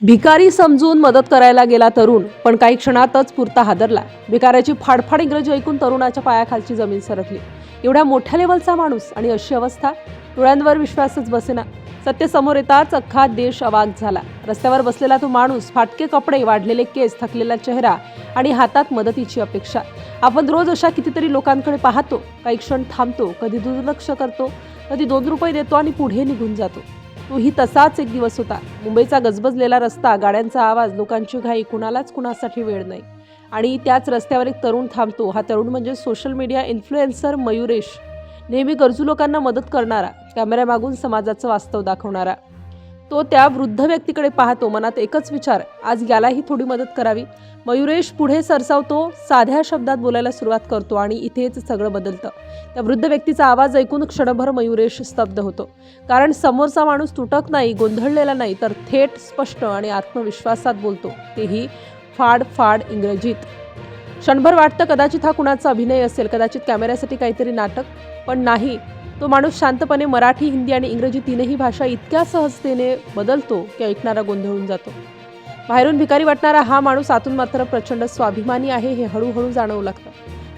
भिकारी समजून मदत करायला गेला तरुण, पण काही क्षणातच पुरता हादरला. भिकाऱ्याची फाडफाड इंग्रजी ऐकून तरुणाच्या पायाखालची जमीन सरकली. एवढ्या मोठ्या लेवलचा माणूस आणि अशी अवस्था, डोळ्यांवर विश्वासच बसेना. सत्य समोर येताच अख्खा देश अवाक झाला. रस्त्यावर बसलेला तो माणूस, फाटके कपडे, वाढलेले केस, थकलेला चेहरा आणि हातात मदतीची अपेक्षा. आपण रोज अशा कितीतरी लोकांकडे पाहतो. काही क्षण थांबतो, कधी दुर्लक्ष करतो, कधी 2 रुपये देतो आणि पुढे निघून जातो. तोही तसाच एक दिवस होता. मुंबईचा गजबजलेला रस्ता, गाड्यांचा आवाज, लोकांची घाई, कुणालाच कुणासाठी वेळ नाही. आणि त्याच रस्त्यावर एक तरुण थांबतो. हा तरुण म्हणजे सोशल मीडिया इन्फ्लुएन्सर मयुरेश. नेहमी गरजू लोकांना मदत करणारा, कॅमेऱ्यामागून समाजाचं वास्तव दाखवणारा. तो त्या वृद्ध व्यक्तीकडे पाहतो. मनात एकच विचार, आज यालाही थोडी मदत करावी. मयुरेश पुढे सरसावतो, साध्या शब्दात बोलायला सुरुवात करतो आणि इथेच सगळं बदलतं. त्या वृद्ध व्यक्तीचा आवाज ऐकून क्षणभर मयुरेश स्तब्ध होतो. कारण समोरचा माणूस तुटक नाही, गोंधळलेला नाही, तर थेट, स्पष्ट आणि आत्मविश्वासात बोलतो. तेही फाड इंग्रजीत. क्षणभर वाटतं कदाचित हा कुणाचा अभिनय असेल, कदाचित कॅमेऱ्यासाठी काहीतरी नाटक. पण नाही. तो माणूस शांतपणे मराठी, हिंदी आणि इंग्रजी तीनही भाषा इतक्या सहजतेने बदलतो की ऐकणारा गोंधळून जातो. बाहेरून भिकारी वाटणारा हा माणूस आतून मात्र प्रचंड स्वाभिमानी आहे हे हळूहळू जाणवू लागतं.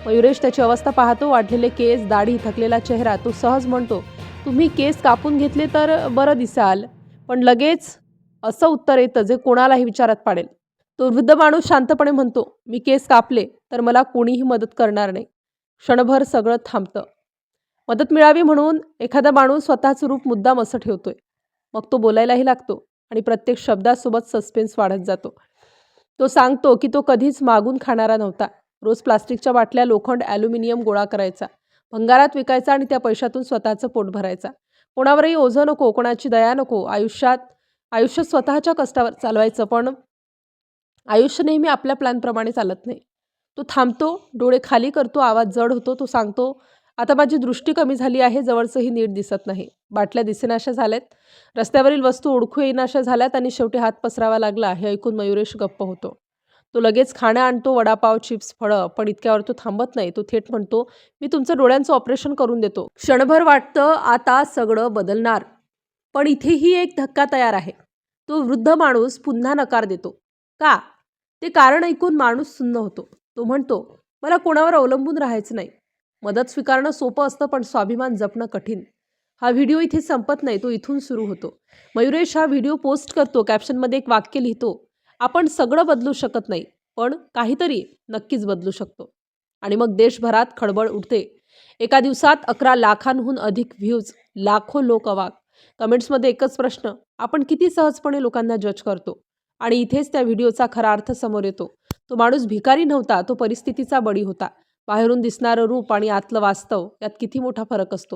मयुरेश त्याची अवस्था पाहतो. वाढलेले केस, दाढी, थकलेला चेहरा. तो सहज म्हणतो, तुम्ही केस कापून घेतले तर बरं दिसाल. पण लगेच असं उत्तर येतं जे कोणालाही विचारात पाडेल. तो वृद्ध माणूस शांतपणे म्हणतो, मी केस कापले तर मला कोणीही मदत करणार नाही. क्षणभर सगळं थांबतं. मदत मिळावी म्हणून एखादा माणूस स्वतःचं रूप मुद्दाम असं ठेवतोय. मग तो बोलायलाही लागतो आणि प्रत्येक शब्दासोबत सस्पेन्स वाढत जातो. तो सांगतो की तो कधीच मागून खाणारा नव्हता. रोज प्लास्टिकच्या बाटल्या, लोखंड, ॲल्युमिनियम गोळा करायचा, भंगारात विकायचा आणि त्या पैशातून स्वतःचं पोट भरायचा. कोणावरही ओझं नको, कोणाची दया नको. आयुष्य स्वतःच्या कष्टावर चालवायचं. पण आयुष्य नेहमी आपल्या प्लॅनप्रमाणे चालत नाही. तो थांबतो, डोळे खाली करतो, आवाज जड होतो. तो सांगतो, आता माझी दृष्टी कमी झाली आहे, जवळचंही नीट दिसत नाही. बाटल्या दिसेनाशा झाल्यात, रस्त्यावरील वस्तू ओळखू येईनाशा झाल्यात आणि शेवटी हात पसरावा लागला. हे ऐकून मयुरेश गप्प होतो. तो लगेच खाणं आणतो, वडापाव, चिप्स, फळं. पण इतक्यावर तो थांबत नाही. तो थेट म्हणतो, मी तुमचं डोळ्यांचं ऑपरेशन करून देतो. क्षणभर वाटतं आता सगळं बदलणार. पण इथेही एक धक्का तयार आहे. तो वृद्ध माणूस पुन्हा नकार देतो. का? ते कारण ऐकून माणूस सुन्न होतो. तो म्हणतो, मला कोणावर अवलंबून राहायचं नाही. मदत स्वीकारणं सोपं असतं, पण स्वाभिमान जपणं कठीण. हा व्हिडिओ इथे संपत नाही, तो इथून सुरू होतो. मयुरेश हा व्हिडिओ पोस्ट करतो. कॅप्शनमध्ये एक वाक्य लिहितो, आपण सगळं बदलू शकत नाही, पण काहीतरी नक्कीच बदलू शकतो. आणि मग देशभरात खळबळ उडते. एका दिवसात 11 लाखांहून अधिक व्ह्यूज, लाखो लोक अवाक. कमेंट्समध्ये एकच प्रश्न, आपण किती सहजपणे लोकांना जज करतो. आणि इथेच त्या व्हिडिओचा खरा अर्थ समोर येतो. तो माणूस भिकारी नव्हता, तो परिस्थितीचा बळी होता. बाहेरून दिसणारं रूप आणि आतलं वास्तव यात किती मोठा फरक असतो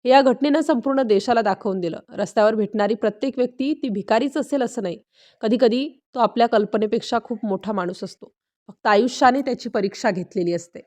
हे या घटनेनं संपूर्ण देशाला दाखवून दिलं. रस्त्यावर भेटणारी प्रत्येक व्यक्ती ती भिकारीच असेल असं नाही. कधीकधी तो आपल्या कल्पनेपेक्षा खूप मोठा माणूस असतो. फक्त आयुष्याने त्याची परीक्षा घेतलेली असते.